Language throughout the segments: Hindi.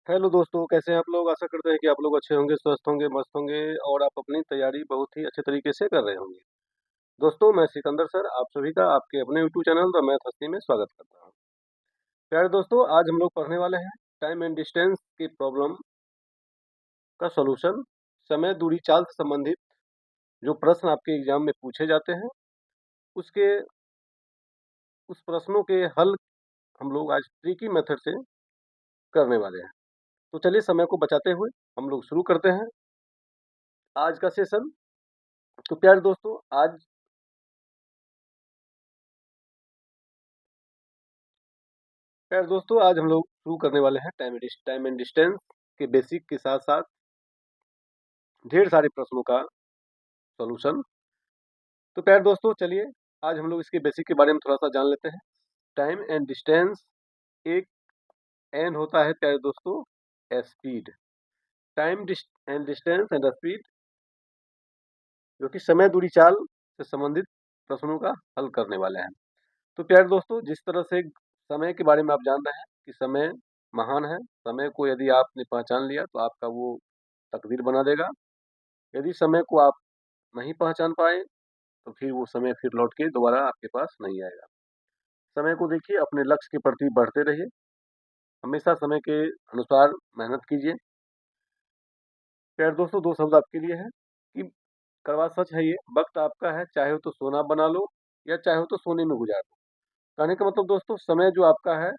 हेलो दोस्तों, कैसे हैं आप लोग? आशा करते हैं कि आप लोग अच्छे होंगे, स्वस्थ होंगे, मस्त होंगे और आप अपनी तैयारी बहुत ही अच्छे तरीके से कर रहे होंगे। दोस्तों, मैं सिकंदर सर आप सभी का आपके अपने यूट्यूब चैनल द मैथ हस्ती में स्वागत करता हूँ। प्यारे दोस्तों, आज हम लोग पढ़ने वाले हैं टाइम एंड डिस्टेंस की प्रॉब्लम का सॉल्यूशन। समय, दूरी, चाल से संबंधित जो प्रश्न आपके एग्जाम में पूछे जाते हैं, उसके उस प्रश्नों के हल हम लोग आज ट्रिकी मेथड से करने वाले हैं। तो चलिए समय को बचाते हुए हम लोग शुरू करते हैं आज का सेशन। तो प्यारे दोस्तों, आज हम लोग शुरू करने वाले हैं टाइम एंड डिस्टेंस के बेसिक के साथ साथ ढेर सारे प्रश्नों का सॉल्यूशन। तो प्यारे दोस्तों, चलिए आज हम लोग इसके बेसिक के बारे में थोड़ा सा जान लेते हैं। टाइम एंड डिस्टेंस एक एन होता है प्यारे दोस्तों speed. Time and distance and speed जो कि समय, दूरी, चाल से संबंधित प्रश्नों का हल करने वाले हैं। तो प्यारे दोस्तों, जिस तरह से समय के बारे में आप जान रहे हैं कि समय महान है, समय को यदि आपने पहचान लिया तो आपका वो तकदीर बना देगा। यदि समय को आप नहीं पहचान पाए तो फिर वो समय फिर लौट के दोबारा आपके पास नहीं आएगा। समय को देखिए, अपने लक्ष्य के प्रति बढ़ते रहिए, हमेशा समय के अनुसार मेहनत कीजिए। प्यारे दोस्तों, दो शब्द आपके लिए है कि कड़वा सच है ये, वक्त आपका है, चाहे हो तो सोना बना लो या चाहे हो तो सोने में गुजार दो। कहने का मतलब दोस्तों, समय जो आपका है,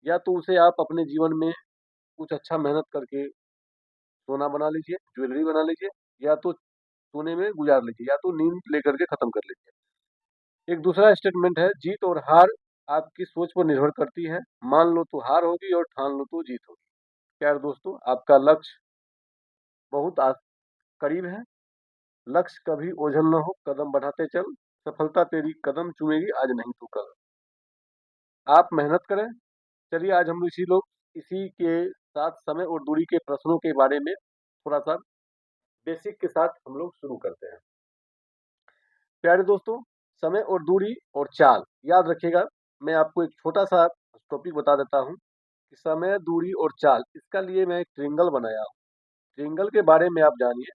या तो उसे आप अपने जीवन में कुछ अच्छा मेहनत करके सोना बना लीजिए, ज्वेलरी बना लीजिए, या तो सोने में गुजार लीजिए, या तो नींद लेकर के खत्म कर लीजिए। एक दूसरा स्टेटमेंट है, जीत और हार आपकी सोच पर निर्भर करती है। मान लो तो हार होगी और ठान लो तो जीत होगी। प्यारे दोस्तों, आपका लक्ष्य बहुत करीब है। लक्ष्य कभी ओझल न हो, कदम बढ़ाते चल, सफलता तेरी कदम चूमेगी आज नहीं तो कल। आप मेहनत करें। चलिए आज हम इसी के साथ समय और दूरी के प्रश्नों के बारे में थोड़ा सा बेसिक के साथ हम लोग शुरू करते हैं। प्यारे दोस्तों, समय और दूरी और चाल याद रखिएगा। मैं आपको एक छोटा सा टॉपिक बता देता हूँ कि समय, दूरी और चाल, इसका लिए मैं एक ट्रिंगल बनाया हूँ। ट्रिंगल के बारे में आप जानिए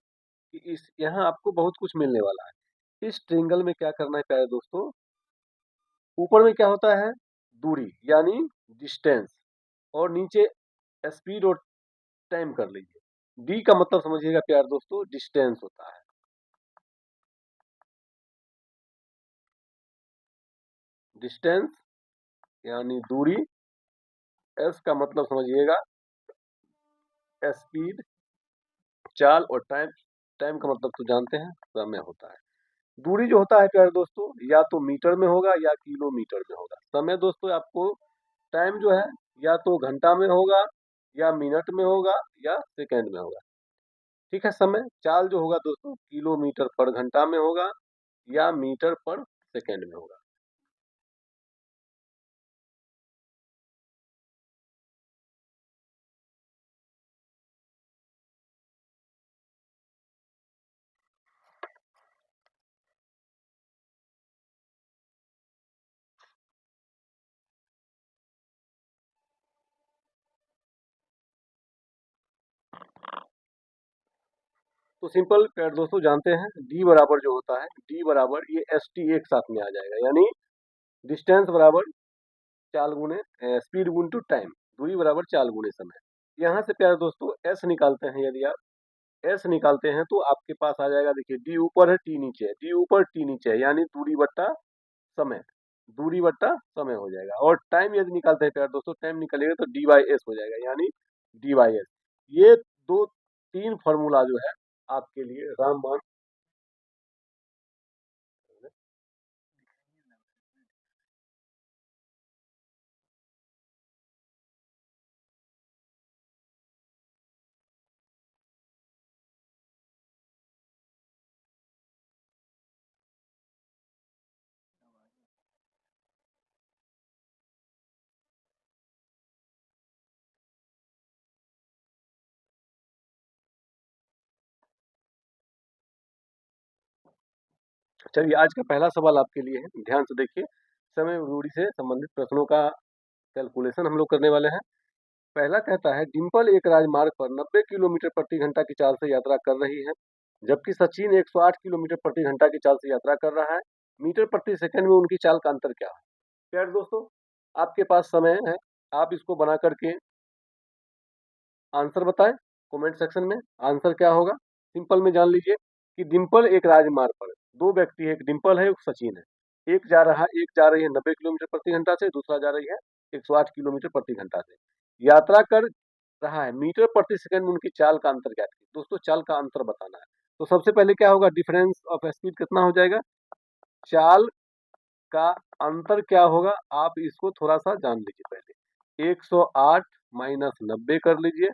कि इस यहाँ आपको बहुत कुछ मिलने वाला है। इस ट्रिंगल में क्या करना है प्यारे दोस्तों, ऊपर में क्या होता है, दूरी यानी डिस्टेंस, और नीचे स्पीड और टाइम कर लीजिए। डी का मतलब समझिएगा प्यारे दोस्तों, डिस्टेंस होता है। डिस्टेंस यानी दूरी, एस का मतलब समझिएगा स्पीड, चाल, और टाइम। टाइम का मतलब तो जानते हैं, समय होता है। दूरी जो होता है प्यारे दोस्तों, या तो मीटर में होगा या किलोमीटर में होगा। समय दोस्तों आपको, टाइम जो है या तो घंटा में होगा या मिनट में होगा या सेकंड में होगा। ठीक है। समय, चाल जो होगा दोस्तों, किलोमीटर पर घंटा में होगा या मीटर पर सेकंड में होगा। तो सिंपल प्यारे दोस्तों जानते हैं, डी बराबर जो होता है, डी बराबर ये एस टी एक साथ में आ जाएगा, यानी डिस्टेंस बराबर चाल गुने स्पीड गुन टू टाइम, दूरी बराबर चाल गुने समय। यहाँ से प्यारे दोस्तों एस निकालते हैं, यदि आप एस निकालते हैं तो आपके पास आ जाएगा, देखिए डी ऊपर है टी नीचे है, डी ऊपर टी नीचे है, यानी दूरी बट्टा समय, दूरी बट्टा समय हो जाएगा। और टाइम यदि निकालते हैं प्यारे दोस्तों, टाइम निकलेगा तो डी बाई एस हो जाएगा, यानी डी बाई एस। ये दो तीन फॉर्मूला जो है आपके लिए रामबाण। चलिए आज का पहला सवाल आपके लिए है, ध्यान से देखिए। समय और दूरी से संबंधित प्रश्नों का कैलकुलेशन हम लोग करने वाले हैं। पहला कहता है डिंपल एक राजमार्ग पर 90 किलोमीटर प्रति घंटा की चाल से यात्रा कर रही है, जबकि सचिन 108 किलोमीटर प्रति घंटा की चाल से यात्रा कर रहा है। मीटर प्रति सेकंड में उनकी चाल का अंतर क्या है? प्यारे दोस्तों, आपके पास समय है, आप इसको बना करके आंसर बताएं कमेंट सेक्शन में। आंसर क्या होगा सिंपल में जान लीजिए कि डिंपल एक राजमार्ग पर, दो व्यक्ति है, एक डिंपल है, एक सचिन है। एक जा रही है 90 किलोमीटर प्रति घंटा से, दूसरा जा रही है 108 किलोमीटर प्रति घंटा से। यात्रा कर रहा है, मीटर प्रति सेकंड में उनकी चाल का अंतर क्या है? दोस्तों चाल का अंतर बताना है, तो सबसे पहले क्या होगा, डिफरेंस ऑफ स्पीड कितना हो जाएगा, चाल का अंतर क्या होगा, आप इसको थोड़ा सा जान लीजिए। पहले 108 माइनस 90 कर लीजिए,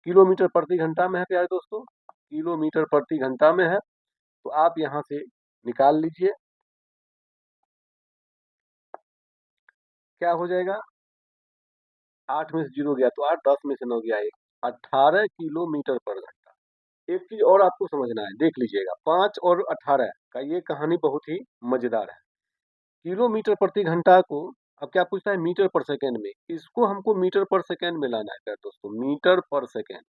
किलोमीटर प्रति घंटा में है प्यारे दोस्तों, किलोमीटर प्रति घंटा में है, तो आप यहां से निकाल लीजिए क्या हो जाएगा, 8 में से 0 गया तो 8, 10 में से 9 गया 1, 18 किलोमीटर पर घंटा। एक चीज और आपको समझना है, देख लीजिएगा 5 और 18 का ये कहानी बहुत ही मजेदार है। किलोमीटर प्रति घंटा को अब क्या पूछता है, मीटर पर सेकेंड में, इसको हमको मीटर पर सेकेंड में लाना है प्यारे दोस्तों, मीटर पर सेकेंड।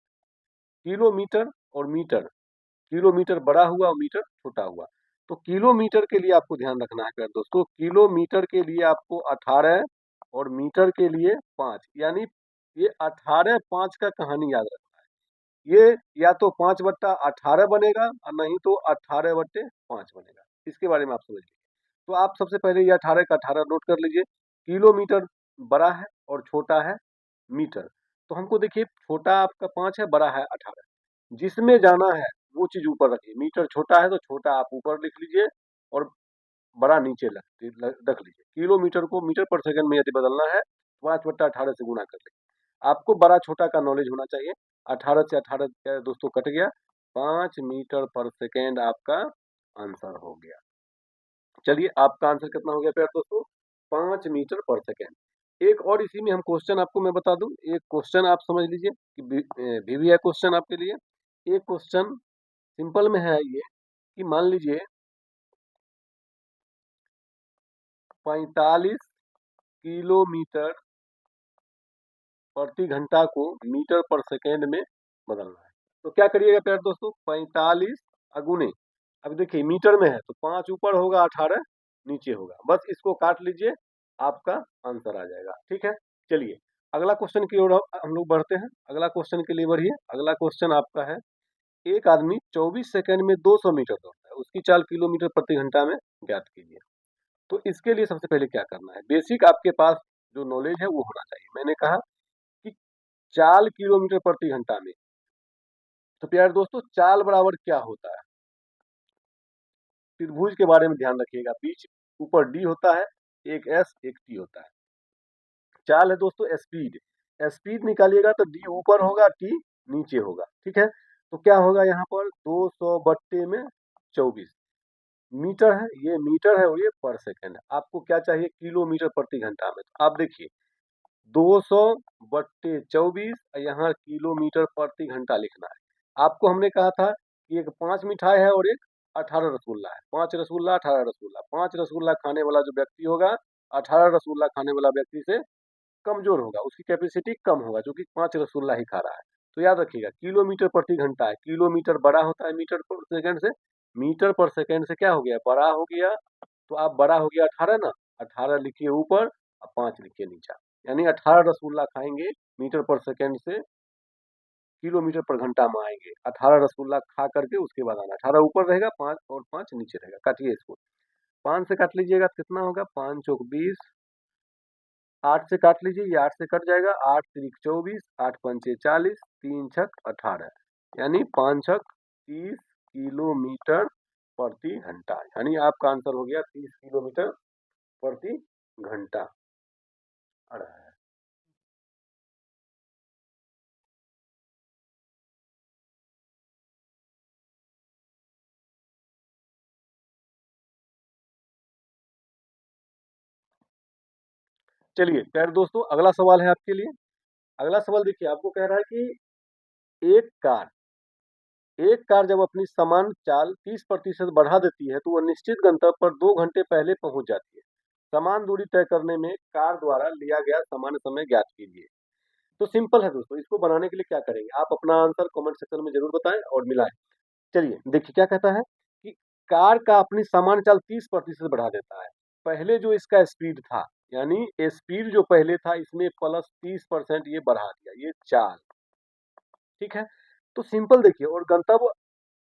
किलोमीटर और मीटर, किलोमीटर बड़ा हुआ और मीटर छोटा हुआ, तो किलोमीटर के लिए आपको ध्यान रखना है प्यारे दोस्तों, किलोमीटर के लिए आपको 18 और मीटर के लिए 5, यानी ये 18-5 का कहानी याद रखना है। ये या तो 5/18 बनेगा और नहीं तो 18/5 बनेगा, इसके बारे में आप समझ लीजिए। तो आप सबसे पहले ये 18 का 18 नोट कर लीजिए। किलोमीटर बड़ा है और छोटा है मीटर, तो हमको देखिए छोटा आपका 5 है, बड़ा है 18, जिसमें जाना है वो चीज ऊपर रखिए। मीटर छोटा है तो छोटा आप ऊपर लिख लीजिए और बड़ा नीचे रख लीजिए। किलोमीटर को मीटर पर सेकंड में यदि बदलना है, 5/18 से गुणा कर लीजिए। आपको बड़ा छोटा का नॉलेज होना चाहिए। 18 से 18 दोस्तों कट गया, 5 मीटर पर सेकेंड आपका आंसर हो गया। चलिए आपका आंसर कितना हो गया प्यारे दोस्तों, 5 मीटर पर सेकेंड। एक और इसी में हम क्वेश्चन आपको मैं बता दूं, एक क्वेश्चन आप समझ लीजिए कि भी है क्वेश्चन आपके लिए। एक क्वेश्चन सिंपल में है ये कि मान लीजिए 45 किलोमीटर प्रति घंटा को मीटर पर सेकेंड में बदलना है, तो क्या करिएगा प्यारे दोस्तों, 45 अगुने, अब देखिए मीटर में है तो 5 ऊपर होगा 18 नीचे होगा, बस इसको काट लीजिए, आपका आंसर आ जाएगा। ठीक है, चलिए अगला क्वेश्चन की ओर हम लोग बढ़ते हैं। अगला क्वेश्चन के लिए बढ़िए। अगला क्वेश्चन आपका है, एक आदमी 24 सेकंड में 200 मीटर दौड़ता है, उसकी चाल किलोमीटर प्रति घंटा में ज्ञात कीजिए। तो इसके लिए सबसे पहले क्या करना है, बेसिक आपके पास जो नॉलेज है वो होना चाहिए। मैंने कहा कि चाल किलोमीटर प्रति घंटा में, तो प्यारे दोस्तों चाल बराबर क्या होता है, त्रिभुज के बारे में ध्यान रखिएगा, बीच ऊपर डी होता है, एक एस एक टी होता है। चाल है दोस्तों स्पीड, स्पीड निकालिएगा तो डी ऊपर होगा टी नीचे होगा। ठीक है, तो क्या होगा यहाँ पर 200/24 मीटर है, ये मीटर है और ये पर सेकंड है। आपको क्या चाहिए, किलोमीटर प्रति घंटा में, तो आप देखिए 200/24 यहाँ किलोमीटर प्रति घंटा लिखना है। आपको हमने कहा था कि एक 5 मिठाई है और एक 18 रसगुल्ला है, 5 रसगुल्ला 18 रसगुल्ला, 5 रसगुल्ला खाने वाला जो व्यक्ति होगा 18 रसगुल्ला खाने वाला व्यक्ति से कमजोर होगा, उसकी कैपेसिटी कम होगा, जो कि 5 रसगुल्ला ही खा रहा है। तो याद रखिएगा किलोमीटर प्रति घंटा है, किलोमीटर बड़ा होता है मीटर पर सेकंड से, मीटर पर सेकंड से क्या हो गया, बड़ा हो गया, तो आप बड़ा हो गया 18 ना, 18 लिखिए ऊपर और 5 लिखिए नीचे, यानी 18 रसगुल्ला खाएंगे मीटर पर सेकंड से किलोमीटर पर घंटा में आएंगे। 18 रसगुल्ला खा करके उसके बाद आना, 18 ऊपर रहेगा 5 और 5 नीचे रहेगा। काटिए इसको, 5 से काट लीजिएगा कितना होगा, 5 चौक 20, 8 से काट लीजिए, ये 8 से कट जाएगा, 8 त्रिक 24, 8 पंचे 40, 3 छक 18, यानी 5 छक 30 किलोमीटर प्रति घंटा, यानी आपका आंसर हो गया 30 किलोमीटर प्रति घंटा आ रहा है। चलिए प्यारे दोस्तों अगला सवाल है आपके लिए। अगला सवाल देखिए, आपको कह रहा है कि एक कार एक कार जब अपनी समान चाल 30% बढ़ा देती है तो वह निश्चित गंतव्य पर 2 घंटे पहले पहुंच जाती है। समान दूरी तय करने में कार द्वारा लिया गया सामान्य समय ज्ञात कीजिए। तो सिंपल है दोस्तों, इसको बनाने के लिए क्या करेंगे, आप अपना आंसर कमेंट सेक्शन में जरूर बताएं और मिलाएं। चलिए देखिए क्या कहता है कि कार का अपनी सामान्य चाल 30% बढ़ा देता है। पहले जो इसका स्पीड था, यानी स्पीड जो पहले था इसमें प्लस 30% ये बढ़ा दिया, ये चाल, ठीक है। तो सिंपल देखिए, और गंतव्य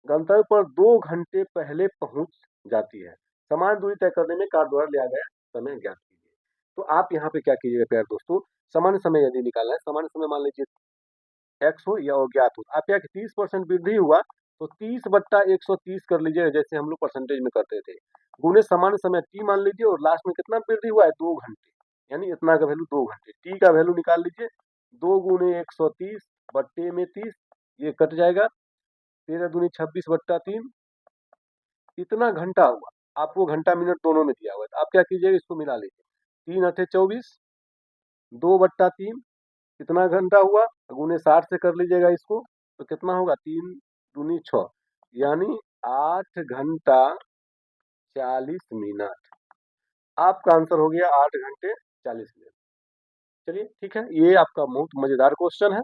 गंतव्य पर 2 घंटे पहले पहुंच जाती है। समान दूरी तय करने में कार द्वारा लिया गया समय ज्ञात कीजिए। तो आप यहाँ पे क्या कीजिएगा प्यारे दोस्तों, सामान्य समय यदि निकालना है, सामान्य समय मान लीजिए एक्स हो या अज्ञात हो, आप क्या 30% वृद्धि हुआ तो 30/130 कर लीजिएगा, जैसे हम लोग परसेंटेज में करते थे, गुने सामान्य समय टी मान लीजिए, और लास्ट में कितना वृद्धि हुआ है 2 घंटे, यानी इतना का वैल्यू 2 घंटे, टी का वैल्यू निकाल लीजिए, 2 गुने 130 बट्टे में 30, ये कट जाएगा, 13 दूनी 26/3, इतना घंटा हुआ। आपको घंटा मिनट दोनों में दिया हुआ है, तो आप क्या कीजिएगा, इसको मिला लीजिए, 3 × 8 = 24, 2/3 कितना घंटा हुआ, गुने 60 से कर लीजिएगा इसको, तो कितना होगा, 3 दूनी 6, यानी 8 घंटा 40 मिनट। आपका आंसर हो गया 8 घंटे 40 मिनट। चलिए ठीक है, ये आपका बहुत मजेदार क्वेश्चन है,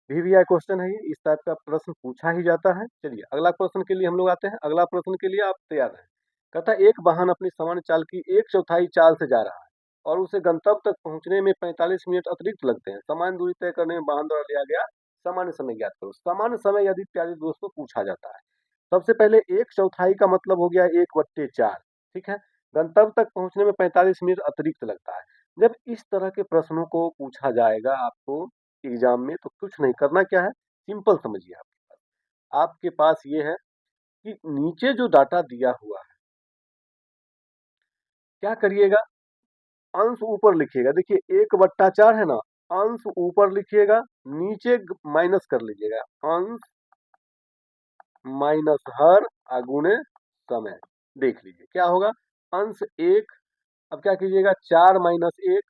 वीवीआई क्वेश्चन है ये, इस टाइप का प्रश्न पूछा ही जाता है। चलिए अगला प्रश्न के लिए हम लोग आते हैं, अगला प्रश्न के लिए आप तैयार हैं। कहता है एक वाहन अपनी सामान्य चाल की 1/4 चाल से जा रहा है और उसे गंतव्य तक पहुंचने में 45 मिनट अतिरिक्त लगते हैं। सामान्य दूरी तय करने में वाहन द्वारा लिया गया सामान्य समय ज्ञात करो। सामान्य समय यदि प्यारे दोस्तों पूछा जाता है, सबसे पहले 1/4 का मतलब हो गया 1/4, ठीक है। गंतव्य तक पहुंचने में 45 मिनट अतिरिक्त लगता है। जब इस तरह के प्रश्नों को पूछा जाएगा आपको एग्जाम में, तो कुछ नहीं करना, क्या है, सिंपल समझिए, आपके पास ये है कि नीचे जो डाटा दिया हुआ है, क्या करिएगा, अंश ऊपर लिखिएगा, देखिए 1/4 है ना, अंश ऊपर लिखिएगा, नीचे माइनस कर लीजिएगा, अंश माइनस हर गुणे समय, देख लीजिए क्या होगा, अंश 1, अब क्या कीजिएगा 4 - 1,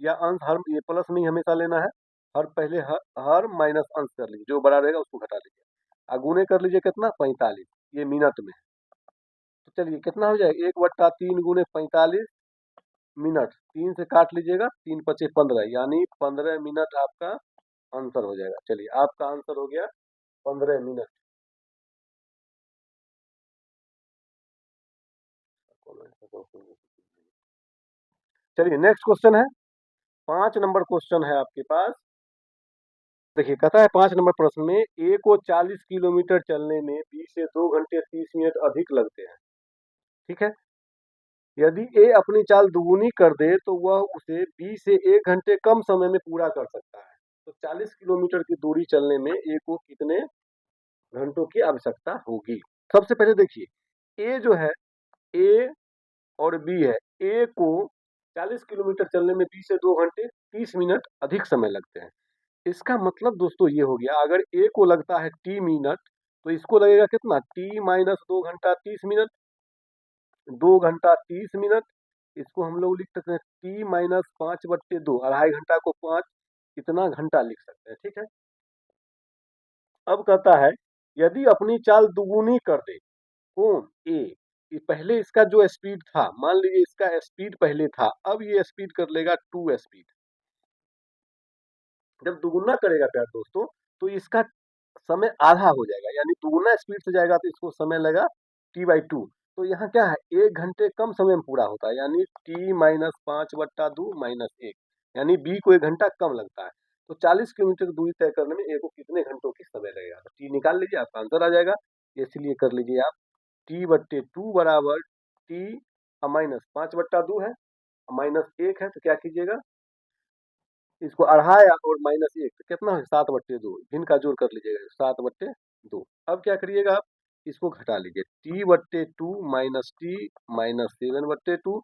या अंश हर, ये प्लस में ही हमेशा लेना है, हर पहले हर माइनस अंश कर लीजिए, जो बड़ा रहेगा उसको घटा लीजिए, गुणे कर लीजिए कितना 45, ये मिनट में है। तो चलिए कितना हो जाएगा, 1/3 गुणे 45 मिनट, 3 से काट लीजिएगा, 3×5 = 15, यानी 15 मिनट आपका आंसर हो जाएगा। चलिए आपका आंसर हो गया 15 मिनट। चलिए नेक्स्ट क्वेश्चन है, 5 नंबर क्वेश्चन है आपके पास। देखिए कहता है 5 नंबर प्रश्न में, ए को 40 किलोमीटर चलने में बी से 2 घंटे 30 मिनट अधिक लगते हैं, ठीक है। यदि ए अपनी चाल दुगुनी कर दे तो वह उसे बी से 1 घंटे कम समय में पूरा कर सकता है। तो 40 किलोमीटर की दूरी चलने में ए को कितने घंटों की आवश्यकता होगी। सबसे पहले देखिए, ए जो है, ए और बी है, ए को 40 किलोमीटर चलने में बी से 2 घंटे 30 मिनट अधिक समय लगते हैं। इसका मतलब दोस्तों ये हो गया, अगर ए को लगता है टी मिनट, तो इसको लगेगा कितना, टी - 2 घंटा 30 मिनट, 2 घंटा 30 मिनट, इसको हम लोग लिख सकते हैं टी - 5/2, 2.5 घंटा को 5, इतना घंटा लिख सकते हैं, ठीक है। अब कहता है यदि अपनी चाल दुगुनी कर दे, कौन, ए, ये पहले इसका जो स्पीड था, मान लीजिए इसका स्पीड पहले था, अब ये स्पीड कर लेगा 2 स्पीड, जब दुगुना करेगा प्यारे दोस्तों, तो इसका समय आधा हो जाएगा, यानी दुगुना स्पीड से जाएगा तो इसको समय लगा t/2। तो यहाँ क्या है, 1 घंटे कम समय में पूरा होता है, यानी t - 5/2 - 1, यानी बी को 1 घंटा कम लगता है। तो 40 किलोमीटर की दूरी तय करने में ए को कितने घंटों की समय लगेगा, तो टी निकाल लीजिए, आपका आंसर आ जाएगा। इसलिए कर लीजिए आप t/2 बराबर टी -5/2 है, -1 है, तो क्या कीजिएगा, इसको अढ़ाया और -1, तो कितना है 7/2, इनका जोड़ कर लीजिएगा 7/2। अब क्या करिएगा आप, इसको घटा लीजिए, t/2 - t -7/2,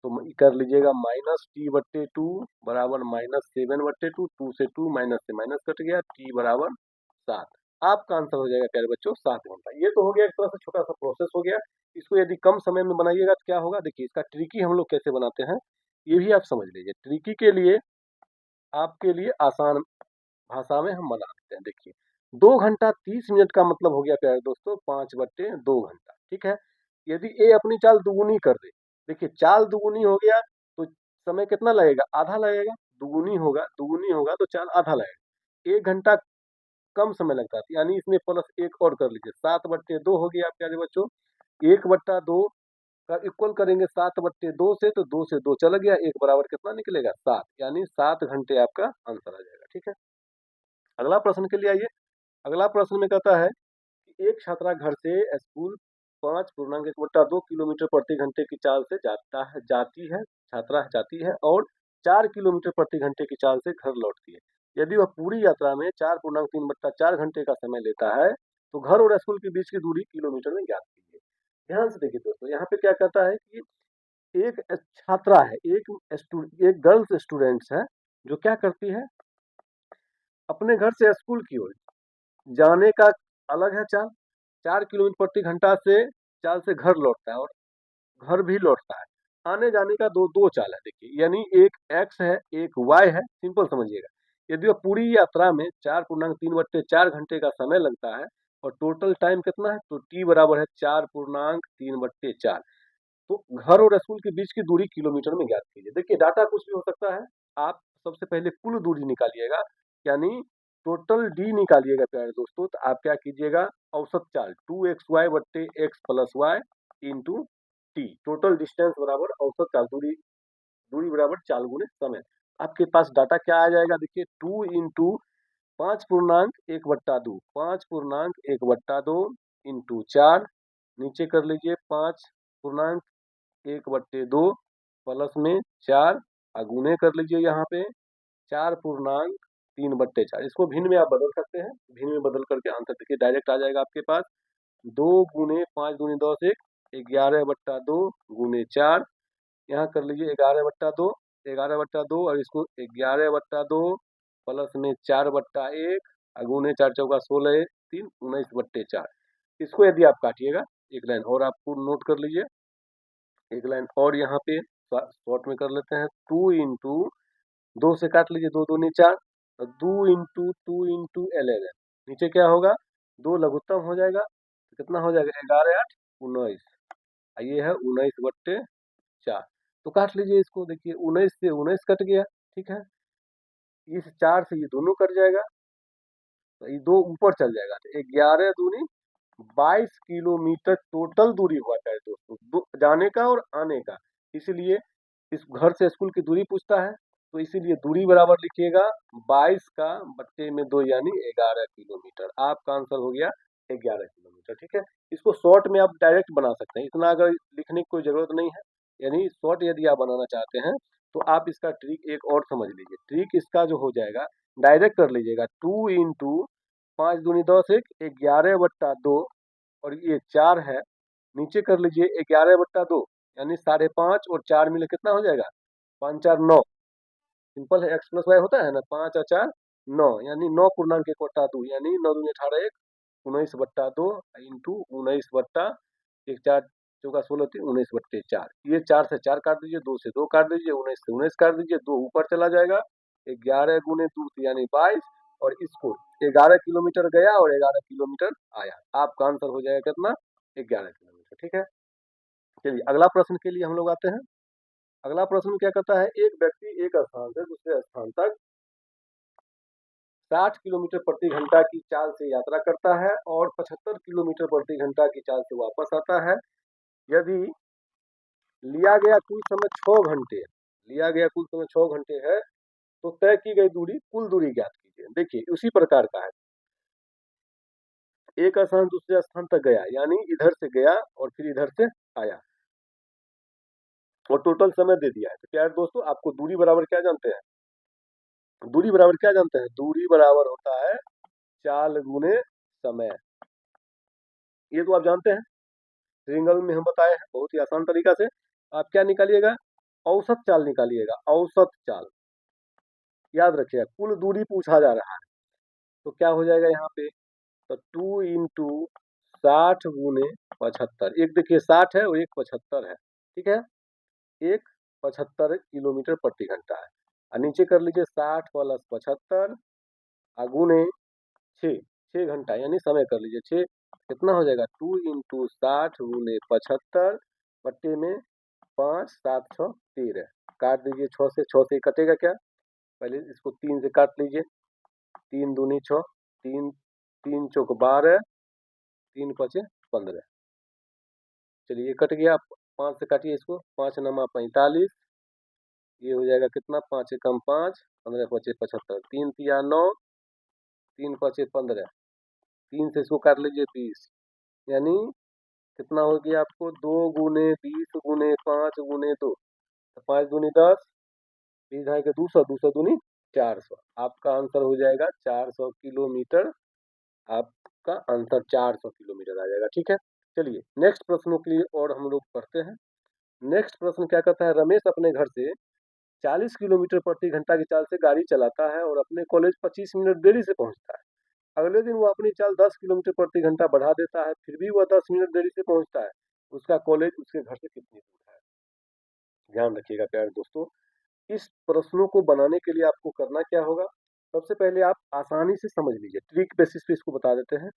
तो कर लीजिएगा -t/2 बराबर -7/2, 2 से 2 माइनस से माइनस कट गया, t बराबर 7। आपका आंसर हो जाएगा प्यारे बच्चों 7 घंटा। ये तो हो गया एक तरह से छोटा सा प्रोसेस हो गया। इसको यदि कम समय में बनाइएगा तो क्या होगा, देखिए इसका ट्रिकी हम लोग कैसे बनाते हैं, ये भी आप समझ लीजिए। ट्रिकी के लिए आपके लिए आसान भाषा में हम बना देते हैं। देखिए 2 घंटा 30 मिनट का मतलब हो गया प्यारे दोस्तों 5/2 घंटा, ठीक है। यदि ए अपनी चाल दुगुनी कर दे, देखिए चाल दुगुनी हो गया तो समय कितना लगेगा, आधा लगेगा, दुगुनी होगा तो चाल आधा लगेगा, 1 घंटा कम समय लगता है, यानी इसमें प्लस एक और कर लीजिए, 7/2 हो गया प्यारे बच्चों। 1/2 का इक्वल करेंगे 7/2 से, तो 2 से 2 चला गया, 1 बराबर कितना निकलेगा 7, यानी 7 घंटे आपका आंसर आ जाएगा। ठीक है, अगला प्रश्न के लिए आइए। अगला प्रश्न में कहता है कि एक छात्रा घर से स्कूल 5.1/2 किलोमीटर प्रति घंटे की चाल से जाती है और 4 किलोमीटर प्रति घंटे की चाल से घर लौटती है। यदि वह पूरी यात्रा में 4.3/4 घंटे का समय लेता है तो घर और स्कूल के बीच की दूरी किलोमीटर में ज्ञात कीजिए। ध्यान से देखिए दोस्तों, यहाँ पे क्या कहता है कि एक छात्रा है, एक गर्ल्स स्टूडेंट्स है, जो क्या करती है, अपने घर से स्कूल की ओर जाने का अलग है चाल, 4 किलोमीटर प्रति घंटा से चाल से घर लौटता है और घर भी लौटता है। आने जाने का दो चाल है, देखिए, यानी एक एक्स है एक वाई है, सिंपल समझिएगा। यदि वह पूरी यात्रा में 4.3/4 घंटे का समय लगता है और टोटल टाइम कितना है, तो टी बराबर है 4.3/4। तो घर और स्कूल के बीच की दूरी किलोमीटर में ज्ञात कीजिए। देखिए, डाटा कुछ भी हो सकता है, आप सबसे पहले कुल दूरी निकालिएगा, यानी टोटल डी निकालिएगा प्यारे दोस्तों। तो आप क्या कीजिएगा, औसत चाल 2xy/x+y into T, total distance बराबर औसत चाल, दूरी बराबर चाल गुने समय। आपके पास डाटा क्या आ जाएगा, देखिए 2 इंटू 5.1/2, 5.1/2 इंटू 4, नीचे कर लीजिए 5.1/2 प्लस में 4 अगुने कर लीजिए, यहाँ पे 4.3/4। इसको भिन्न में आप बदल सकते हैं, भिन्न में बदल करके आंसर देखिए डायरेक्ट आ जाएगा आपके पास। 2 गुने 5 दूनी 10, 11/2 गुने 4, यहाँ कर लीजिए 11/2 और इसको 11/2 प्लस में 4/1 अगुने 4 चौका 16, 3 19/4। इसको यदि आप काटिएगा, एक लाइन और आपको नोट कर लीजिए, एक लाइन और यहाँ पे शॉर्ट में कर लेते हैं। 2 इंटू 2 से काट लीजिए, 2 दूनी 4, 2 इंटू 2 इंटू 11, नीचे क्या होगा, 2 लघुत्तम हो जाएगा, तो कितना हो जाएगा 11×8 19, ये है 19/4। तो काट लीजिए इसको, देखिए 19 से 19 कट गया, ठीक है, इस 4 से ये दोनों कट जाएगा, तो ये 2 ऊपर चल जाएगा, तो 11 दूनी 22 किलोमीटर टोटल दूरी हुआ है दोस्तों, जाने का और आने का। इसीलिए इस घर से स्कूल की दूरी पूछता है, तो इसीलिए दूरी बराबर लिखिएगा 22 का बट्टे में 2, यानी 11 किलोमीटर। आपका आंसर हो गया 11 किलोमीटर। ठीक है, इसको शॉर्ट में आप डायरेक्ट बना सकते हैं, इतना अगर लिखने की कोई जरूरत नहीं है, यानी शॉर्ट यदि आप बनाना चाहते हैं तो आप इसका ट्रिक एक और समझ लीजिए। ट्रिक इसका जो हो जाएगा, डायरेक्ट कर लीजिएगा, 2 इंटू 5 दूनी 10, 11/2 और ये 4 है, नीचे कर लीजिए 11/2, यानी 5.5 और 4 मिले कितना हो जाएगा, 5 4 9, सिंपल है, x+y होता है ना, 5 और 4 9, यानी 9.1/2, यानी 9 दूनी 18, 19/2 इंटू 19/1, 4 चौका 16, 3 19/4। ये 4 से 4 काट दीजिए, 2 से 2 काट दीजिए, 19 से 19 काट दीजिए, 2 ऊपर चला जाएगा, 11 गुने 2 यानी 22, और इसको 11 किलोमीटर गया और 11 किलोमीटर आया। आपका आंसर हो जाएगा कितना, 11 किलोमीटर। ठीक है, चलिए अगला प्रश्न के लिए हम लोग आते हैं। अगला प्रश्न क्या कहता है, एक व्यक्ति एक स्थान से दूसरे स्थान तक 60 किलोमीटर प्रति घंटा की चाल से यात्रा करता है और 75 किलोमीटर प्रति घंटा की चाल से वापस आता है। यदि लिया गया कुल समय 6 घंटे है, तो तय की गई दूरी कुल दूरी ज्ञात कीजिए। देखिए उसी प्रकार का है, एक स्थान दूसरे स्थान तक गया, यानी इधर से गया और फिर इधर से आया और टोटल समय दे दिया है। तो प्यारे दोस्तों, आपको दूरी बराबर क्या जानते हैं, दूरी बराबर क्या जानते हैं, दूरी बराबर होता है चाल गुने समय। ये तो आप जानते हैं, ट्रायंगल में हम बताए हैं बहुत ही आसान तरीका से। आप क्या निकालिएगा, औसत चाल निकालिएगा, औसत चाल, याद रखिएगा कुल दूरी पूछा जा रहा है। तो क्या हो जाएगा यहाँ पे, तो 2 इंटू 60 गुने 75, एक देखिए 60 है और एक 75 है, ठीक है, एक 75 किलोमीटर प्रति घंटा है, और नीचे कर लीजिए 60 प्लस 75 अगुने 6 घंटा, यानी समय कर लीजिए 6, कितना हो जाएगा, 2 इंटू 60 गुने 75 बट्टे में 5 7 6 13, काट दीजिए 6 से कटेगा क्या, पहले इसको 3 से काट लीजिए, 3 दूनी 6, 3 3 चौक 12, 3 पचे 15। चलिए ये कट गया, 5 से काटिए इसको, 5 नमा 45, ये हो जाएगा कितना, 5 एकम 5, 15 पचे 75, 3 तिया 9, 3 पचे 15, 3 से इसको काट लीजिए 20, यानी कितना हो गया आपको, 2 गुने 20 गुने 5 गुने 2, तो 5 दूनी 10, 20 है कि 200, 200 दूनी 400, आपका आंसर हो जाएगा 400 किलोमीटर। आपका आंसर 400 किलोमीटर आ जाएगा। ठीक है, चलिए नेक्स्ट प्रश्नों के लिए और हम लोग पढ़ते हैं। नेक्स्ट प्रश्न क्या कहता है, रमेश अपने घर से 40 किलोमीटर प्रति घंटा की चाल से गाड़ी चलाता है और अपने कॉलेज 25 मिनट देरी से पहुंचता है। अगले दिन वो अपनी चाल 10 किलोमीटर प्रति घंटा बढ़ा देता है, फिर भी वह 10 मिनट देरी से पहुंचता है। उसका कॉलेज उसके घर से कितनी दूर है? ध्यान रखिएगा प्यारे दोस्तों, इस प्रश्नों को बनाने के लिए आपको करना क्या होगा, सबसे पहले आप आसानी से समझ लीजिए, ट्रिक बेसिस पे इसको बता देते हैं।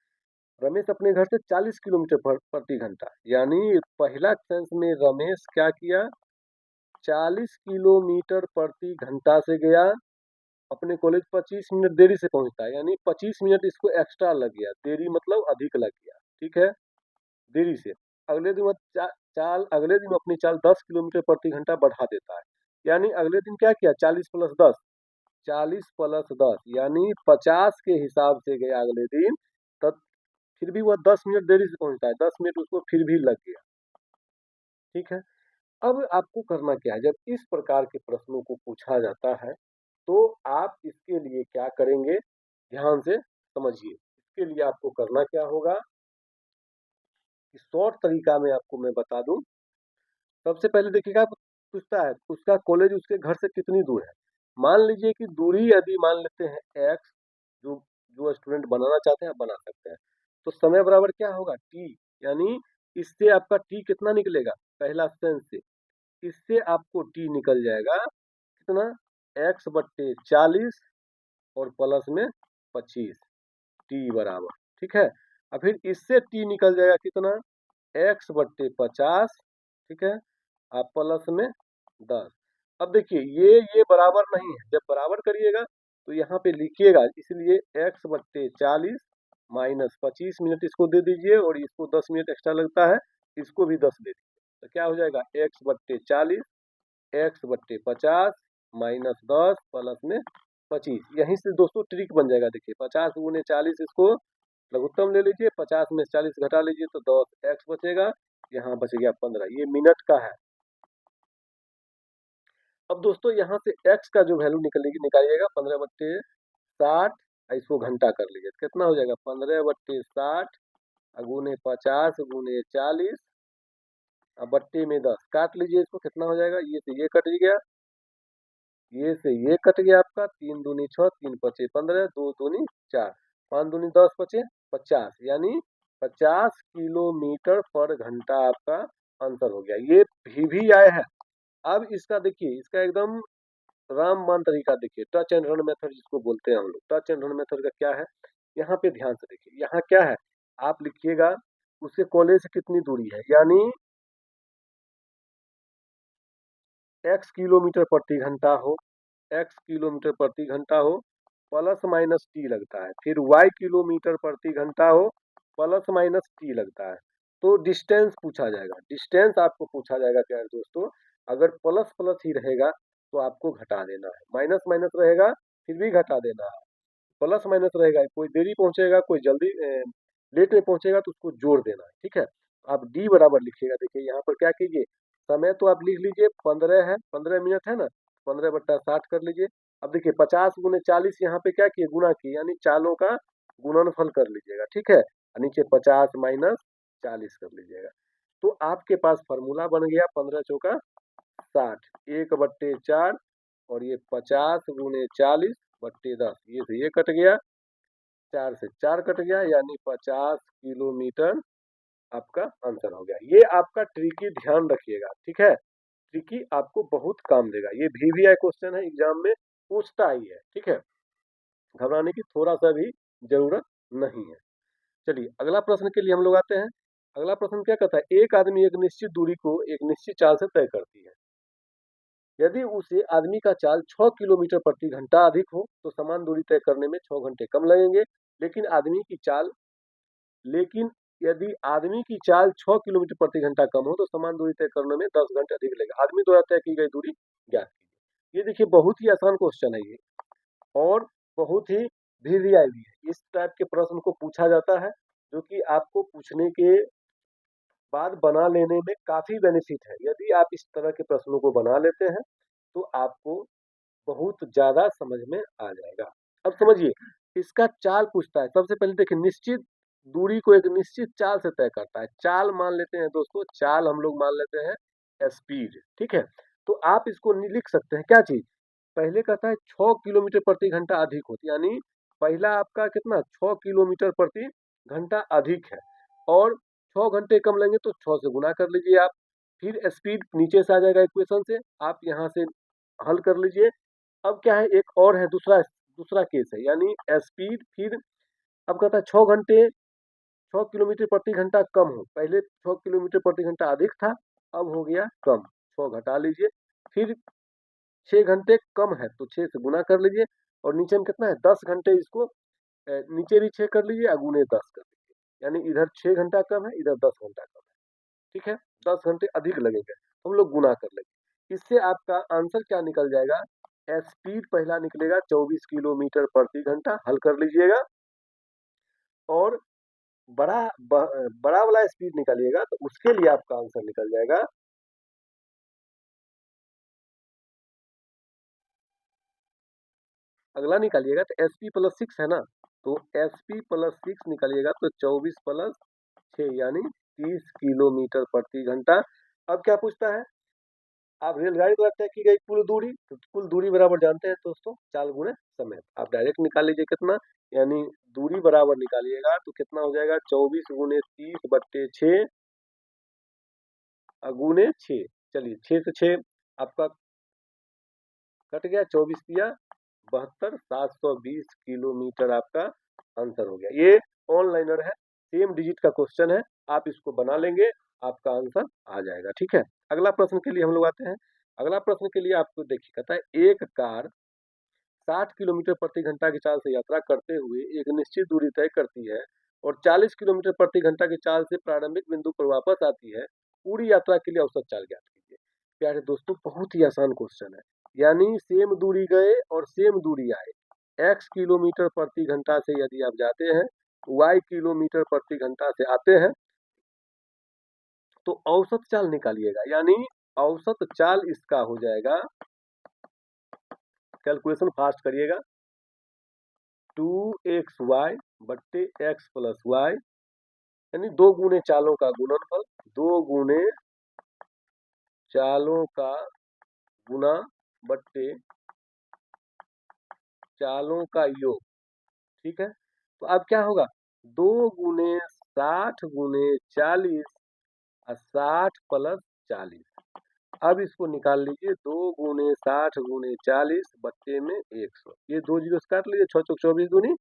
रमेश अपने घर से 40 किलोमीटर प्रति घंटा, यानी पहला सेंस में रमेश क्या किया, 40 किलोमीटर प्रति घंटा से गया, अपने कॉलेज 25 मिनट देरी से पहुंचता है, यानी 25 मिनट इसको एक्स्ट्रा लग गया, देरी मतलब अधिक लग गया। ठीक है, देरी से। अगले दिन वो अगले दिन वो अपनी चाल 10 किलोमीटर प्रति घंटा बढ़ा देता है, यानी अगले दिन क्या किया, 40 प्लस 10, 40 प्लस 10 यानी 50 के हिसाब से गया अगले दिन, तब फिर भी वह 10 मिनट देरी से पहुंचता है, 10 मिनट उसको फिर भी लग गया। ठीक है, अब आपको करना क्या है, जब इस प्रकार के प्रश्नों को पूछा जाता है तो आप इसके लिए क्या करेंगे, ध्यान से समझिए। इसके लिए आपको करना क्या होगा, कि शॉर्ट तरीका में आपको मैं बता दूं। सबसे पहले देखिएगा, पूछता है उसका कॉलेज उसके घर से कितनी दूर है। मान लीजिए कि दूरी यदि मान लेते हैं एक्स, जो जो स्टूडेंट बनाना चाहते हैं बना सकते हैं, तो समय बराबर क्या होगा, टी, यानी इससे आपका टी कितना निकलेगा, पहला सेंस से इससे आपको टी निकल जाएगा कितना, एक्स बट्टे 40 और प्लस में 25, टी बराबर। ठीक है, और फिर इससे टी निकल जाएगा कितना, एक्स बट्टे 50, ठीक है, आप प्लस में 10। अब देखिए ये बराबर नहीं है, जब बराबर करिएगा तो यहाँ पे लिखिएगा, इसलिए एक्स बट्टे 40 माइनस 25 मिनट इसको दे दीजिए, और इसको 10 मिनट एक्स्ट्रा लगता है, इसको भी 10 दे दीजिए, तो क्या हो जाएगा, एक्स बट्टे 40, एक्स बट्टे 50 माइनस 10 प्लस में 25। यहीं से दोस्तों ट्रिक बन जाएगा, देखिए 50 गुने 40, इसको लघुत्तम ले लीजिए, 50 में 40 घटा लीजिए तो 10 एक्स बचेगा, यहाँ बच गया 15, ये मिनट का है। अब दोस्तों यहाँ से x का जो वैल्यू निकालिएगा 15/60, इसको घंटा कर लीजिए, कितना हो जाएगा, 15/60 गुने 50 गुने 40 बट्टे में 10, काट लीजिए इसको, कितना हो जाएगा, ये से ये कट गया, ये से ये कट गया आपका, 3 दूनी 6, 3 पचे 15, 2 दूनी 4, 5 दूनी 10 पचे 50, यानी 50 किलोमीटर पर घंटा आपका आंसर हो गया। ये भी आया है। अब इसका देखिए, इसका एकदम रामबाण तरीका देखिए, टच एंड रन मेथड जिसको बोलते हैं हम लोग, टच एंड रन मेथड का क्या है, यहाँ पे ध्यान से देखिए, यहाँ क्या है, आप लिखिएगा उसके कॉलेज से कितनी दूरी है, यानी x किलोमीटर प्रति घंटा हो, x किलोमीटर प्रति घंटा हो, प्लस माइनस टी लगता है, फिर y किलोमीटर प्रति घंटा हो, प्लस माइनस टी लगता है, तो डिस्टेंस पूछा जाएगा, डिस्टेंस आपको पूछा जाएगा प्यारे दोस्तों। अगर प्लस प्लस ही रहेगा तो आपको घटा देना है, माइनस माइनस रहेगा फिर भी घटा देना है, प्लस माइनस रहेगा, कोई देरी पहुंचेगा कोई जल्दी लेट में पहुंचेगा तो उसको जोड़ देना है। ठीक है, आप डी बराबर लिखिएगा, देखिए यहाँ पर क्या कीजिए, समय तो आप लिख लीजिए 15 है, 15 मिनट है ना, 15/60 कर लीजिए। अब देखिए 50 गुने 40 यहाँ पे क्या किए, गुना किए, यानी चालों का गुणनफल कर लीजिएगा। ठीक है, और नीचे 50 माइनस 40 कर लीजिएगा, तो आपके पास फॉर्मूला बन गया 15 चौका 60, 1/4, और ये 50 गुने 40 बट्टे 10, ये से ये कट गया, 4 से 4 कट गया, यानी 50 किलोमीटर आपका आंसर हो गया। ये आपका ट्रिकी ध्यान रखिएगा, ठीक है, ट्रिकी आपको बहुत काम देगा, ये VVI क्वेश्चन है, एग्जाम में पूछता ही है। ठीक है, घबराने की थोड़ा सा भी जरूरत नहीं है। चलिए अगला प्रश्न के लिए हम लोग आते हैं। अगला प्रश्न क्या कहता है, एक आदमी एक निश्चित दूरी को एक निश्चित चाल से तय करती है, यदि उसे आदमी का चाल 6 किलोमीटर प्रति घंटा अधिक हो तो समान दूरी तय करने में 6 घंटे कम लगेंगे। लेकिन आदमी की चाल लेकिन यदि आदमी की चाल 6 किलोमीटर प्रति घंटा कम हो तो समान दूरी तय करने में 10 घंटे अधिक लगेगा। आदमी द्वारा तय की गई दूरी ज्ञात कीजिए। ये देखिए बहुत ही आसान क्वेश्चन है ये, और बहुत ही वीवीआई भी है। इस टाइप के प्रश्न को पूछा जाता है जो कि आपको पूछने के बाद बना लेने में काफी बेनिफिट है। यदि आप इस तरह के प्रश्नों को बना लेते हैं तो आपको बहुत ज्यादा समझ में आ जाएगा। अब समझिए, इसका चाल पूछता है। सबसे पहले देखिए, निश्चित दूरी को एक निश्चित चाल से तय करता है। चाल मान लेते हैं दोस्तों, चाल हम लोग मान लेते हैं स्पीड, ठीक है। तो आप इसको लिख सकते हैं क्या चीज, पहले कहता है 6 किलोमीटर प्रति घंटा अधिक होती, यानी पहला आपका कितना 6 किलोमीटर प्रति घंटा अधिक है, और 6 घंटे कम लेंगे तो 6 से गुना कर लीजिए आप। फिर स्पीड नीचे से आ जाएगा इक्वेशन से, आप यहाँ से हल कर लीजिए। अब क्या है, एक और है, दूसरा दूसरा केस है, यानी स्पीड। फिर अब कहता है 6 घंटे 6 किलोमीटर प्रति घंटा कम हो। पहले 6 किलोमीटर प्रति घंटा अधिक था, अब हो गया कम, 6 घटा लीजिए। फिर 6 घंटे कम है तो 6 से गुना कर लीजिए, और नीचे में कितना है 10 घंटे, इसको नीचे भी 6 कर लीजिए, अगुने 10 कर लीजिए, यानी इधर 6 घंटा कम है, इधर 10 घंटा कम है, ठीक है। 10 घंटे अधिक लगेंगे, हम लोग गुना कर लेंगे। इससे आपका आंसर क्या निकल जाएगा, स्पीड पहला निकलेगा 24 किलोमीटर प्रति घंटा, हल कर लीजिएगा। और बड़ा वाला स्पीड निकालिएगा तो उसके लिए आपका आंसर निकल जाएगा, अगला निकालिएगा तो एस पी प्लस 6 है ना, तो एस पी प्लस 6 निकालिएगा तो 24 प्लस 6 यानी 30 किलोमीटर प्रति घंटा। अब क्या पूछता है, आप रेलगाड़ी द्वारा तय की गई कुल दूरी, तो कुल दूरी बराबर जानते हैं दोस्तों, चाल गुणे समय। आप डायरेक्ट निकाल लीजिए कितना, यानी दूरी बराबर निकालिएगा तो कितना हो जाएगा 24 गुणे 30 बट्टे 6 गुणे 6। चलिए 6 से 6 आपका कट गया, 24 दिया 72, 720 किलोमीटर आपका आंसर हो गया। ये ऑनलाइनर है, सेम डिजिट का क्वेश्चन है, आप इसको बना लेंगे, आपका आंसर आ जाएगा, ठीक है। अगला प्रश्न के लिए हम लोग आते हैं। अगला प्रश्न के लिए आपको देखिए, कहता है एक कार 60 किलोमीटर प्रति घंटा की चाल से यात्रा करते हुए एक निश्चित दूरी तय करती है और 40 किलोमीटर प्रति घंटा की चाल से प्रारंभिक बिंदु पर वापस आती है। पूरी यात्रा के लिए औसत चाल ज्ञात कीजिए। प्यारे दोस्तों, बहुत ही आसान क्वेश्चन है, यानी सेम दूरी गए और सेम दूरी आए। x किलोमीटर प्रति घंटा से यदि आप जाते हैं, y किलोमीटर प्रति घंटा से आते हैं, तो औसत चाल निकालिएगा, यानी औसत चाल इसका हो जाएगा, कैलकुलेशन फास्ट करिएगा, 2xy बट्टे x प्लस वाई, यानी 2 गुने चालों का गुणनफल, 2 गुने चालों का गुना बट्टे चालों का योग, ठीक है। तो अब क्या होगा, 2 गुने 60 गुने 40 और 60 प्लस 40। अब इसको निकाल लीजिए, 2 गुने 60 गुने 40 बट्टे में 100, ये 2 जीरो से काट लीजिए, 6 चौक 24 दूनी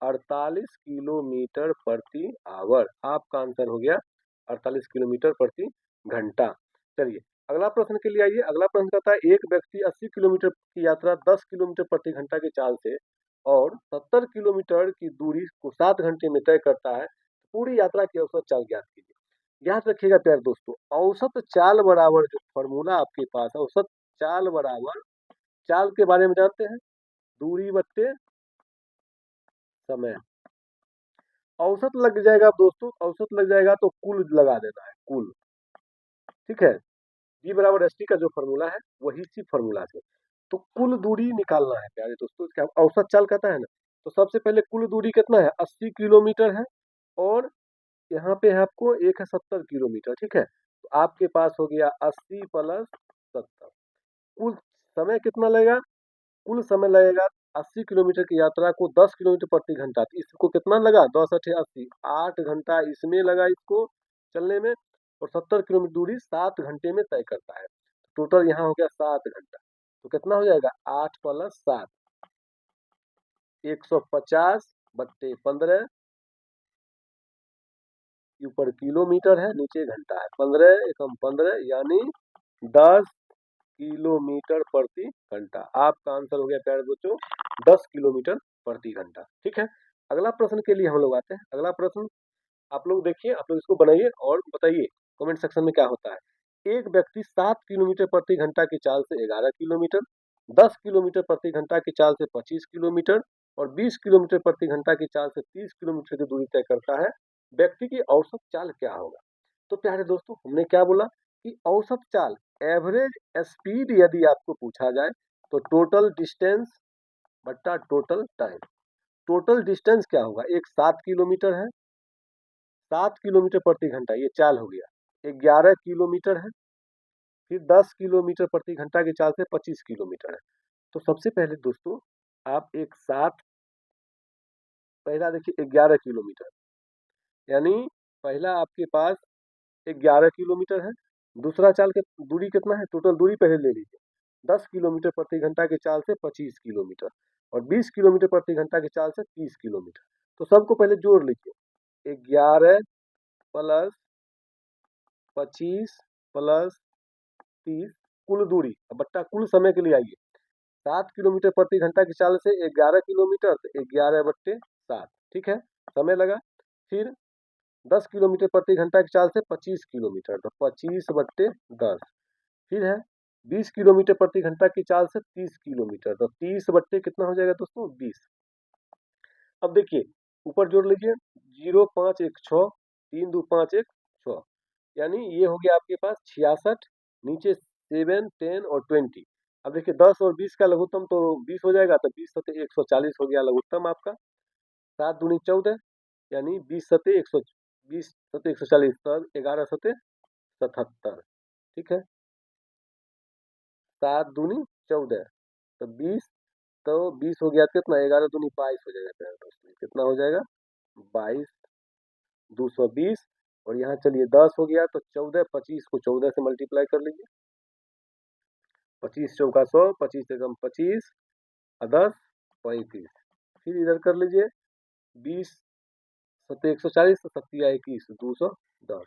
48 किलोमीटर प्रति आवर। आपका आंसर हो गया 48 किलोमीटर प्रति घंटा। चलिए अगला प्रश्न के लिए आइए। अगला प्रश्न कहता है एक व्यक्ति 80 किलोमीटर की यात्रा 10 किलोमीटर प्रति घंटा की चाल से और 70 किलोमीटर की दूरी को 7 घंटे में तय करता है। पूरी यात्रा की औसत चाल ज्ञात कीजिए। याद रखिएगा प्यारे दोस्तों, औसत चाल बराबर जो फॉर्मूला आपके पास है, औसत चाल बराबर, चाल के बारे में जानते हैं, दूरी बट्टे समय। औसत लग जाएगा दोस्तों, औसत लग जाएगा तो कुल लगा देना है, कुल, ठीक है। जी बराबर एस टी का जो फॉर्मूला है वही सी फॉर्मूला से, तो कुल दूरी निकालना है प्यारे दोस्तों। इसका औसत चाल कहता है ना, तो सबसे पहले कुल दूरी कितना है 80 किलोमीटर है, और यहाँ पे है आपको एक है 70 किलोमीटर, ठीक है। तो आपके पास हो गया 80 प्लस 70। कुल समय कितना लगेगा, कुल समय लगेगा 80 किलोमीटर की यात्रा को 10 किलोमीटर प्रति घंटा, तो इसको कितना लगा 10 अठे 80, 8 घंटा इसमें लगा इसको चलने में, और 70 किलोमीटर दूरी 7 घंटे में तय करता है। टोटल यहाँ हो गया 7 घंटा, तो कितना हो जाएगा 8 प्लस 7, 150 बट्टे 15, ऊपर किलोमीटर है नीचे घंटा है, 15 एकम 15 यानी 10 किलोमीटर प्रति घंटा। आपका आंसर हो गया प्यारे बच्चों 10 किलोमीटर प्रति घंटा। ठीक है, अगला प्रश्न के लिए हम लोग आते हैं। अगला प्रश्न आप लोग देखिए, आप लोग इसको बनाइए और बताइए कमेंट सेक्शन में क्या होता है। एक व्यक्ति 7 किलोमीटर प्रति घंटा की चाल से 11 किलोमीटर, 10 किलोमीटर प्रति घंटा की चाल से 25 किलोमीटर और 20 किलोमीटर प्रति घंटा की चाल से 30 किलोमीटर की दूरी तय करता है। व्यक्ति की औसत चाल क्या होगा? तो प्यारे दोस्तों, हमने क्या बोला कि औसत चाल, एवरेज स्पीड यदि आपको पूछा जाए तो टोटल डिस्टेंस बट्टा टोटल टाइम। टोटल डिस्टेंस क्या होगा? एक 7 किलोमीटर है, 7 किलोमीटर प्रति घंटा ये चाल हो गया। 11 किलोमीटर है, फिर 10 किलोमीटर प्रति घंटा की चाल से 25 किलोमीटर है। तो सबसे पहले दोस्तों आप एक साथ, पहला देखिए 11 किलोमीटर, यानी पहला आपके पास 11 किलोमीटर है। दूसरा चाल के दूरी कितना है? टोटल दूरी पहले ले लीजिए, 10 किलोमीटर प्रति घंटा की चाल से 25 किलोमीटर और 20 किलोमीटर प्रति घंटा की चाल से 30 किलोमीटर। तो सबको पहले जोड़ लीजिए, 11 प्लस 25 प्लस 30 कुल दूरी बट्टा कुल समय के लिए आइए। 7 किलोमीटर प्रति घंटा की चाल से 11 किलोमीटर, तो 11 बट्टे 7। ठीक है, समय लगा। फिर 10 किलोमीटर प्रति घंटा की चाल से 25 किलोमीटर, तो 25 बट्टे 10। फिर है 20 किलोमीटर प्रति घंटा की चाल से 30 किलोमीटर, तो 30 बट्टे कितना हो जाएगा दोस्तों? 20। अब देखिए ऊपर जोड़ लीजिए, 0 5 1 6, 3 2 5 1 6, यानी ये हो गया आपके पास 66, नीचे 7 10 और 20। अब देखिए 10 और 20 का लघुत्तम तो 20 हो जाएगा, तो 20 सते 140 हो गया लघुत्तम आपका। 7 दूनी 14, यानी 20 सते 120 सते 140, तो 11 सते 77। ठीक है, 7 दूनी 14, तो 20, तो 20 हो गया कितना? 11 दूनी 22 हो जाएगा प्यारे दोस्तों। कितना हो जाएगा? 22 220। और यहाँ चलिए 10 हो गया, तो 14, 25 को 14 से मल्टीप्लाई कर लीजिए, 25 चौका 100, 25 एकम 25 और 10 35। फिर इधर कर लीजिए, 20 सत्ते 140, तो 21 210।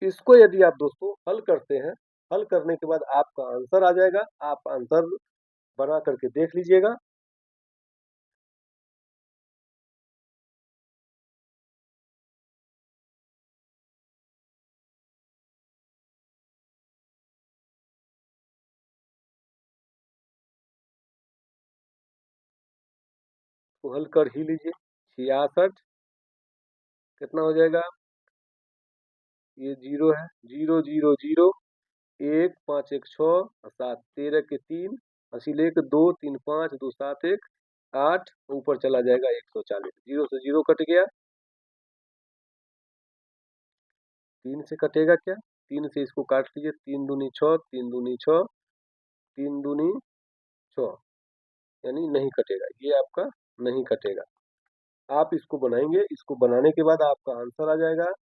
इसको यदि आप दोस्तों हल करते हैं, हल करने के बाद आपका आंसर आ जाएगा। आप आंसर बना करके देख लीजिएगा। तो हल कर ही लीजिए। 66 कितना हो जाएगा? ये 0 है, 0 0 0 1 5 1 6 और 7 13 के 3 अस्सी लेके 2 3 5 2 7 1 8, ऊपर चला जाएगा 140। 0 से 0 कट गया, 3 से कटेगा क्या? 3 से इसको काट लीजिए, 3 दूनी 6, 3 दूनी 6, 3 दूनी 6, यानी नहीं कटेगा, ये आपका नहीं कटेगा। आप इसको बनाएंगे, इसको बनाने के बाद आपका आंसर आ जाएगा।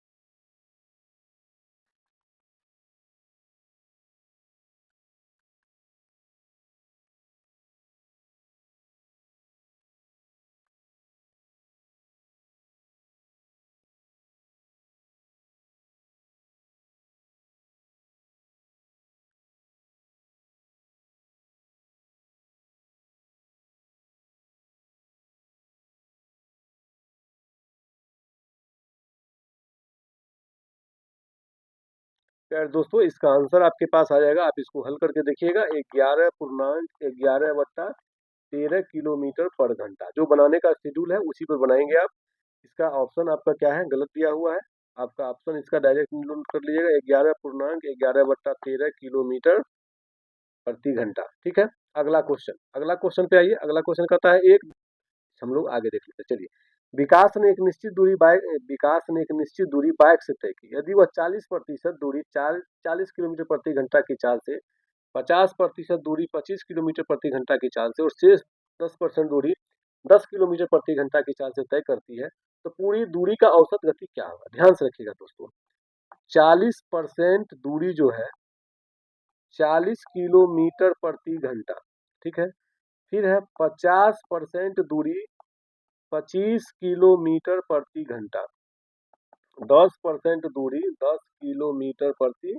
यार दोस्तों, इसका आंसर आपके पास आ जाएगा। आप इसको हल करके देखिएगा, 11 किलोमीटर पर घंटा। जो बनाने का शेड्यूल है उसी पर बनाएंगे आप। इसका ऑप्शन आपका क्या है? गलत दिया हुआ है। आपका ऑप्शन इसका डायरेक्ट नोट कर लीजिएगा, 11 किलोमीटर प्रति घंटा। ठीक है, अगला क्वेश्चन, अगला क्वेश्चन पे आइए। अगला क्वेश्चन कहता है, एक हम लोग आगे देख लेते हैं। चलिए, विकास ने एक निश्चित दूरी बाइक से तय की। यदि वह 40% दूरी 40 किलोमीटर प्रति घंटा की चाल से, 50% दूरी 25 किलोमीटर प्रति घंटा की चाल से और शेष 10% दूरी 10 किलोमीटर प्रति घंटा की चाल से तय करती है, तो पूरी दूरी का औसत गति क्या होगा? ध्यान से रखिएगा दोस्तों, 40% दूरी जो है 40 किलोमीटर प्रति घंटा। ठीक है, फिर है 50% दूरी 25 किलोमीटर प्रति घंटा, 10% दूरी 10 किलोमीटर प्रति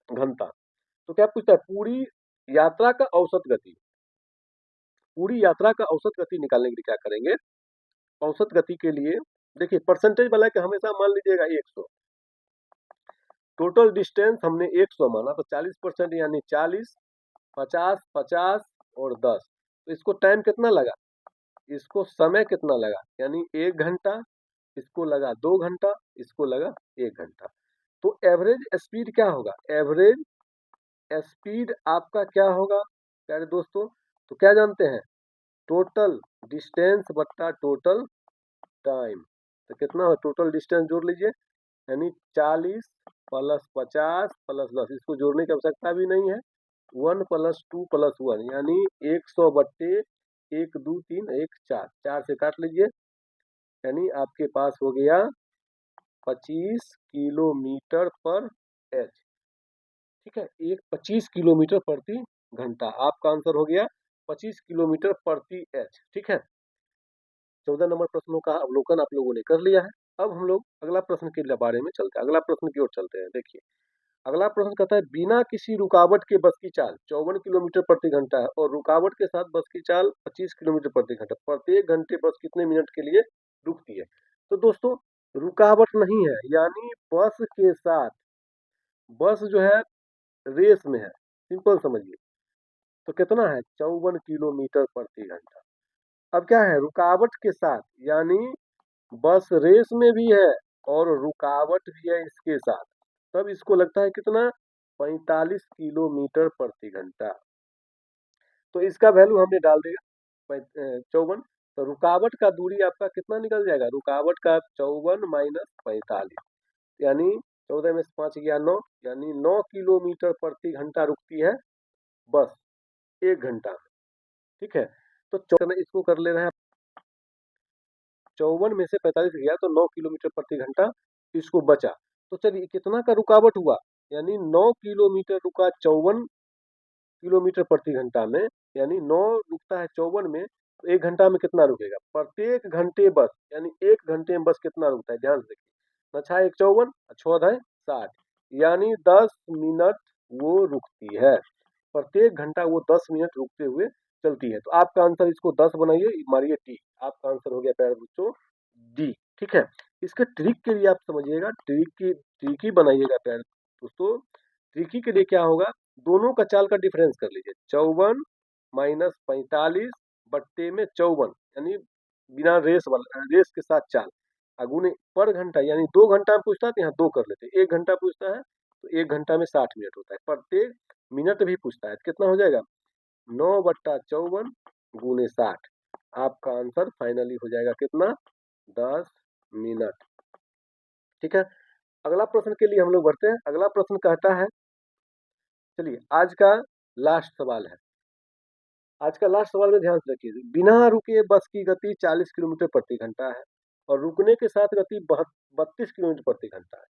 घंटा। तो क्या पूछता है, पूरी यात्रा का औसत गति। पूरी यात्रा का औसत गति निकालने के लिए क्या करेंगे, औसत गति के लिए देखिए परसेंटेज वाला के हमेशा मान लीजिएगा 100। टोटल डिस्टेंस हमने 100 माना तो 40% यानी 40, 50, 50 और 10। तो इसको टाइम कितना लगा, इसको समय कितना लगा, यानी 1 घंटा, इसको लगा 2 घंटा, इसको लगा 1 घंटा। तो एवरेज स्पीड क्या होगा, एवरेज स्पीड आपका क्या होगा प्यारे दोस्तों, तो क्या जानते हैं, टोटल डिस्टेंस बट्टा टोटल टाइम। तो कितना हो, टोटल डिस्टेंस जोड़ लीजिए, यानी 40 प्लस 50 प्लस 10, इसको जोड़ने की आवश्यकता भी नहीं है, 1 प्लस 2 प्लस 1 यानी 100 बट्टे 1 2 3 1 4, 4 से काट लीजिए, यानी आपके पास हो गया 25 किलोमीटर पर एच। ठीक है, एक 25 किलोमीटर प्रति घंटा, आपका आंसर हो गया 25 किलोमीटर प्रति एच। ठीक है, 14 नंबर प्रश्नों का अवलोकन आप लोगों ने कर लिया है। अब हम लोग अगला प्रश्न के बारे में चलते हैं, अगला प्रश्न की ओर चलते हैं। देखिए अगला प्रश्न कहता है, बिना किसी रुकावट के बस की चाल 54 किलोमीटर प्रति घंटा है और रुकावट के साथ बस की चाल 25 किलोमीटर प्रति घंटा, प्रत्येक घंटे बस कितने मिनट के लिए रुकती है। तो दोस्तों रुकावट नहीं है, यानी बस के साथ, बस जो है रेस में है, सिंपल समझिए। तो कितना है, 54 किलोमीटर प्रति घंटा। अब क्या है, रुकावट के साथ, यानी बस रेस में भी है और रुकावट भी है इसके साथ, तब इसको लगता है कितना, 45 किलोमीटर प्रति घंटा। तो इसका वैल्यू हमने डाल दिया 54। तो रुकावट का दूरी आपका कितना निकल जाएगा, रुकावट का 54 माइनस 45, यानी 14 में से 5 गया 9, यानी 9 किलोमीटर प्रति घंटा रुकती है बस 1 घंटा में। ठीक है, तो 54 इसको कर ले रहे हैं, 54 में से 45 गया तो 9 किलोमीटर प्रति घंटा इसको बचा। तो चलिए कितना का रुकावट हुआ, यानी 9 किलोमीटर रुका 54 किलोमीटर प्रति घंटा में, यानी 9 रुकता है 54 में, तो 1 घंटा में कितना रुकेगा, प्रत्येक घंटे बस, यानी 1 घंटे में बस कितना रुकता है, ध्यान से देखिए, 9 1 54, 6 60, यानी 10 मिनट वो रुकती है, प्रत्येक घंटा वो 10 मिनट रुकते हुए चलती है। तो आपका आंसर, इसको 10 बनाइए, मारिए टी, आपका आंसर हो गया प्यारे बच्चों डी। ठीक है, इसके ट्रिक के लिए आप समझिएगा, ट्रिकी बनाइएगा प्यारे दोस्तों। ट्रिकी के लिए क्या होगा, दोनों का चाल का डिफरेंस कर लीजिए, 54 माइनस 45 बट्टे में 54, यानी बिना रेस वाला, रेस के साथ चाल, अगुने पर घंटा, यानी 2 घंटा में पूछता है तो यहाँ 2 कर लेते हैं, 1 घंटा पूछता है तो 1 घंटा में 60 मिनट होता है, प्रत्येक मिनट भी पूछता है तो कितना हो जाएगा, 9/54 गुने 60, आपका आंसर फाइनली हो जाएगा कितना, 10 मिनट। ठीक है, अगला प्रश्न के लिए हम लोग बढ़ते हैं। अगला प्रश्न कहता है, चलिए आज का लास्ट सवाल है, आज का लास्ट सवाल में ध्यान से रखिए, बिना रुके बस की गति 40 किलोमीटर प्रति घंटा है और रुकने के साथ गति 32 किलोमीटर प्रति घंटा है,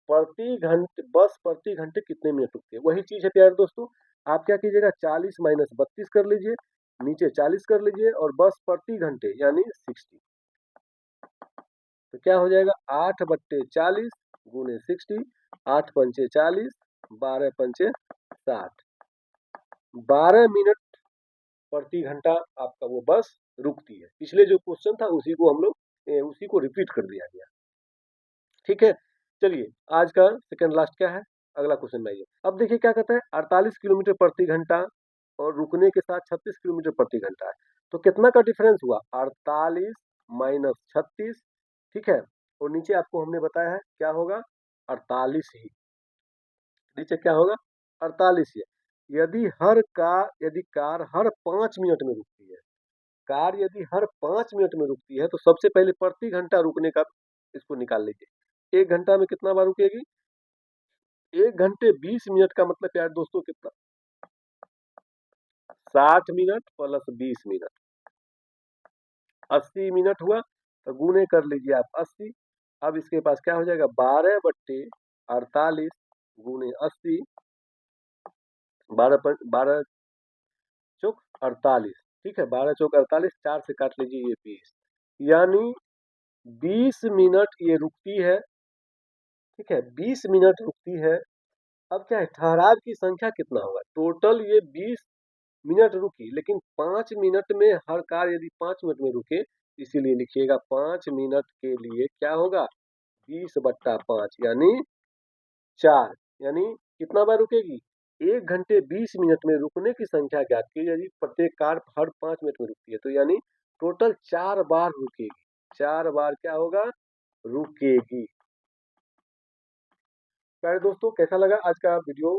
प्रति घंटे बस प्रति घंटे कितने मिनट रुकती है। वही चीज है प्यारे दोस्तों, आप क्या कीजिएगा, 40 माइनस 32 कर लीजिए, नीचे 40 कर लीजिए और बस प्रति घंटे यानी 60, तो क्या हो जाएगा, 8/40 गुने 60, 8 पंचे 40, 12 पंचे 60, 12 मिनट प्रति घंटा आपका वो बस रुकती है। पिछले जो क्वेश्चन था उसी को हम लोग उसी को रिपीट कर दिया गया। ठीक है, चलिए आज का सेकंड लास्ट क्या है, अगला क्वेश्चन लाइए। अब देखिए क्या कहता है, 48 किलोमीटर प्रति घंटा और रुकने के साथ 36 किलोमीटर प्रति घंटा है, तो कितना का डिफरेंस हुआ, 48 माइनस 36। ठीक है, और नीचे आपको हमने बताया है क्या होगा, 48 ही, नीचे क्या होगा, 48 ही। यदि कार हर 5 मिनट में रुकती है, कार यदि हर 5 मिनट में रुकती है तो सबसे पहले प्रति घंटा रुकने का इसको निकाल लीजिए, 1 घंटा में कितना बार रुकेगी, 1 घंटे 20 मिनट का मतलब यार दोस्तों कितना, 60 मिनट प्लस 20 मिनट, 80 मिनट हुआ, तो गुने कर लीजिए आप 80। अब इसके पास क्या हो जाएगा, 12/48 गुने 80, 12 चौक 48। ठीक है, 12 चौक 48, 4 से काट लीजिए ये 20, यानी 20 मिनट ये रुकती है। ठीक है, 20 मिनट रुकती है अब क्या है, ठहराव की संख्या कितना होगा, टोटल ये 20 मिनट रुकी, लेकिन 5 मिनट में हर कार यदि 5 मिनट में रुके, इसीलिए लिखिएगा 5 मिनट के लिए क्या होगा, 20/5 यानी 4, यानी कितना बार रुकेगी, 1 घंटे 20 मिनट में रुकने की संख्या ज्ञात कीजिए यदि प्रत्येक कार हर 5 मिनट में रुकती है, तो यानी टोटल 4 बार रुकेगी, 4 बार क्या होगा, रुकेगी। प्यारे दोस्तों, कैसा लगा आज का वीडियो,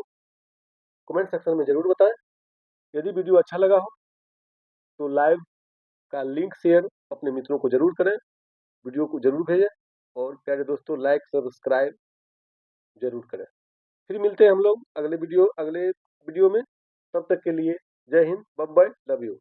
कमेंट सेक्शन में जरूर बताएं। यदि वीडियो अच्छा लगा हो तो लाइव का लिंक शेयर अपने मित्रों को जरूर करें, वीडियो को जरूर भेजें, और प्यारे दोस्तों लाइक सब्सक्राइब जरूर करें। फिर मिलते हैं हम लोग अगले वीडियो में। तब तक के लिए जय हिंद, बाय बाय, लव यू।